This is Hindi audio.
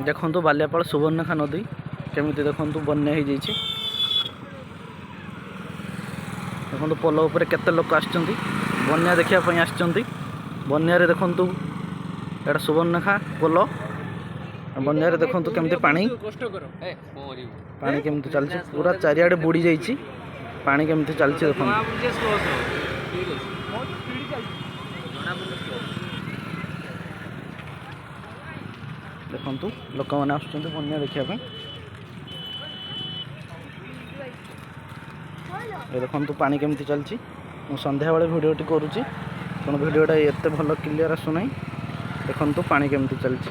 देखु बालियापाल सुवर्णरेखा नदी केमी देखु बन्या हो जाइए। देखो पोल उपर केते लोक आन्या देखापी आन्यारे देखु एटा सुवर्णरेखा पोल बन्यारे देखु केमती पानी पानी केमती चलती पूरा चारिआडे बुड़ी जाइए पानी केमती चलती देखो। देखु लोक मैंने आसुँच बन्या देखापी देखु पानी केमती चलती। मुझे संध्या बेले भिडियोटी करुँची तेणु भिडियोटा एत भल क्लियर आसुना। देखु पानी केमती चलती।